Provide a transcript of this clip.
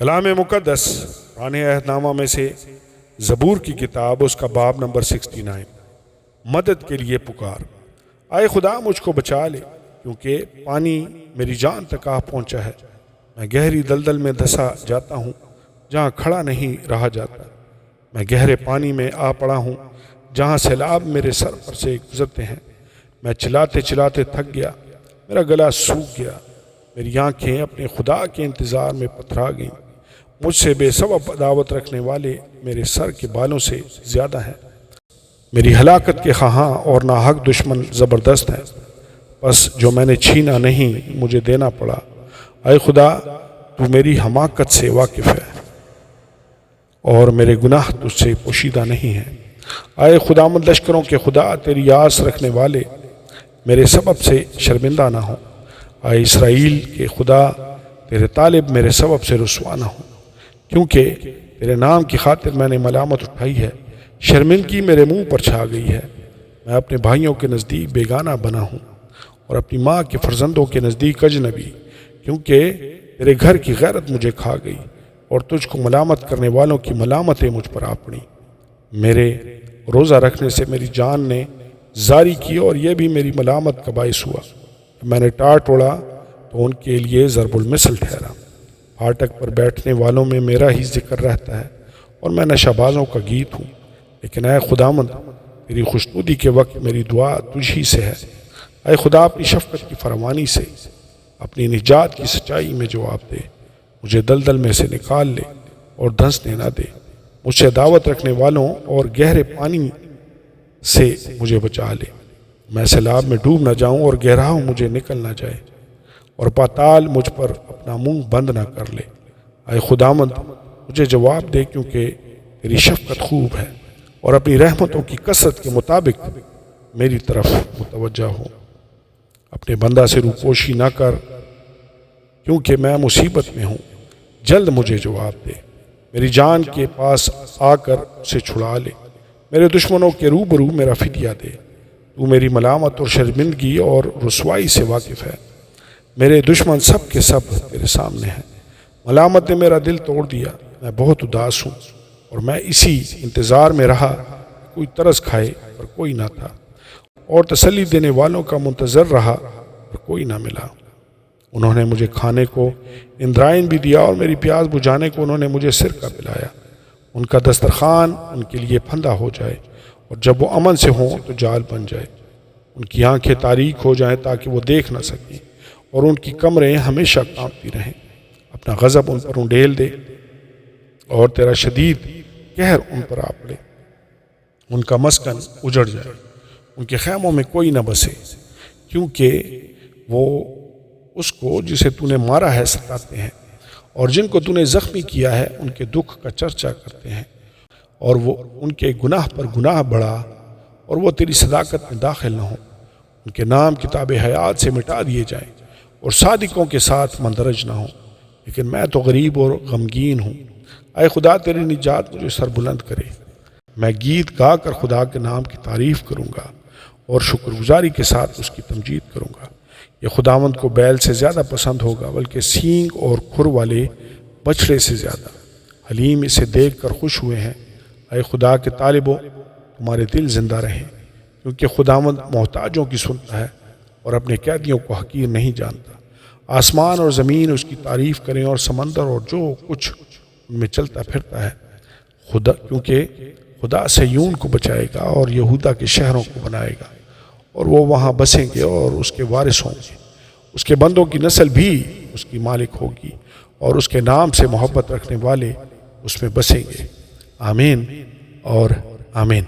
کلام مقدس پرانے عہد نامہ میں سے زبور کی کتاب، اس کا باب نمبر 69، مدد کے لیے پکار۔ آئے خدا مجھ کو بچا لے، کیونکہ پانی میری جان تک آ پہنچا ہے۔ میں گہری دلدل میں دھسا جاتا ہوں، جہاں کھڑا نہیں رہا جاتا۔ میں گہرے پانی میں آ پڑا ہوں، جہاں سیلاب میرے سر پر سے گزرتے ہیں۔ میں چلاتے چلاتے تھک گیا، میرا گلا سوکھ گیا، میری آنکھیں اپنے خدا کے انتظار میں پتھرا گئیں۔ مجھ سے بے سبب عداوت رکھنے والے میرے سر کے بالوں سے زیادہ ہیں۔ میری ہلاکت کے خواہاں اور ناحق دشمن زبردست ہیں، بس جو میں نے چھینا نہیں مجھے دینا پڑا۔ اے خدا، تو میری حماقت سے واقف ہے اور میرے گناہ تجھ سے پوشیدہ نہیں ہیں۔ اے خداوند لشکروں کے خدا، تیری آس رکھنے والے میرے سبب سے شرمندہ نہ ہوں۔ اے اسرائیل کے خدا، تیرے طالب میرے سبب سے رسوا نہ ہوں، کیونکہ تیرے نام کی خاطر میں نے ملامت اٹھائی ہے۔ شرمندگی میرے منہ پر چھا گئی ہے۔ میں اپنے بھائیوں کے نزدیک بیگانہ بنا ہوں اور اپنی ماں کے فرزندوں کے نزدیک اجنبی، کیونکہ تیرے گھر کی غیرت مجھے کھا گئی اور تجھ کو ملامت کرنے والوں کی ملامتیں مجھ پر آ پڑیں۔ میرے روزہ رکھنے سے میری جان نے زاری کی اور یہ بھی میری ملامت کا باعث ہوا۔ میں نے ٹاٹ توڑا تو ان کے لیے ضرب المثل ٹھہرا۔ پھاٹک پر بیٹھنے والوں میں میرا ہی ذکر رہتا ہے اور میں نشہ بازوں کا گیت ہوں۔ لیکن اے خداوند، تیری خوشنودی کے وقت میری دعا تجھ ہی سے ہے۔ اے خدا، اپنی شفقت کی فراوانی سے اپنی نجات کی سچائی میں جواب دے۔ مجھے دلدل میں سے نکال لے اور دھنسنے نہ دے۔ مجھ سے دعوت رکھنے والوں اور گہرے پانی سے مجھے بچا لے۔ میں سیلاب میں ڈوب نہ جاؤں اور گہراؤں مجھے نکل نہ جائے، اور پاتال مجھ پر اپنا منہ بند نہ کر لے۔ اے خداوند، مجھے جواب دے، کیونکہ تیری شفقت خوب ہے، اور اپنی رحمتوں کی کثرت کے مطابق میری طرف متوجہ ہو۔ اپنے بندہ سے روپوشی نہ کر، کیونکہ میں مصیبت میں ہوں۔ جلد مجھے جواب دے، میری جان کے پاس آ کر اسے چھڑا لے۔ میرے دشمنوں کے روبرو میرا فدیہ دے۔ تو میری ملامت اور شرمندگی اور رسوائی سے واقف ہے۔ میرے دشمن سب کے سب تیرے سامنے ہیں۔ ملامت نے میرا دل توڑ دیا، میں بہت اداس ہوں، اور میں اسی انتظار میں رہا، کوئی ترس کھائے پر کوئی نہ تھا، اور تسلی دینے والوں کا منتظر رہا پر کوئی نہ ملا۔ انہوں نے مجھے کھانے کو اندرائن بھی دیا، اور میری پیاس بجھانے کو انہوں نے مجھے سرکہ پلایا۔ ان کا دسترخوان ان کے لیے پھندا ہو جائے، اور جب وہ امن سے ہوں تو جال بن جائے۔ ان کی آنکھیں تاریک ہو جائیں تاکہ وہ دیکھ نہ سکیں، اور ان کی کمریں ہمیشہ کانپتی رہیں۔ اپنا غضب ان پر انڈیل دے، اور تیرا شدید قہر ان پر آ پڑے۔ ان کا مسکن اجڑ جائے، ان کے خیموں میں کوئی نہ بسے، کیونکہ وہ اس کو جسے تو نے مارا ہے ستاتے ہیں، اور جن کو تو نے زخمی کیا ہے ان کے دکھ کا چرچا کرتے ہیں، اور وہ ان کے گناہ پر گناہ بڑھا، اور وہ تیری صداقت میں داخل نہ ہوں۔ ان کے نام کتاب حیات سے مٹا دیے جائیں، اور صادقوں کے ساتھ مندرج نہ ہوں۔ لیکن میں تو غریب اور غمگین ہوں۔ اے خدا، تیری نجات مجھے سر بلند کرے۔ میں گیت گا کر خدا کے نام کی تعریف کروں گا، اور شکر گزاری کے ساتھ اس کی تمجید کروں گا۔ یہ خداوند کو بیل سے زیادہ پسند ہوگا، بلکہ سینگ اور کھر والے بچڑے سے زیادہ۔ حلیم اسے دیکھ کر خوش ہوئے ہیں۔ اے خدا کے طالبوں، تمہارے دل زندہ رہیں، کیونکہ خداوند محتاجوں کی سنتا ہے اور اپنے قیدیوں کو حقیر نہیں جانتا۔ آسمان اور زمین اس کی تعریف کریں، اور سمندر اور جو کچھ ان میں چلتا پھرتا ہے، کیونکہ خدا صہیون کو بچائے گا اور یہودا کے شہروں کو بنائے گا، اور وہ وہاں بسیں گے اور اس کے وارث ہوں گے۔ اس کے بندوں کی نسل بھی اس کی مالک ہوگی، اور اس کے نام سے محبت رکھنے والے اس میں بسیں گے۔ آمین اور آمین۔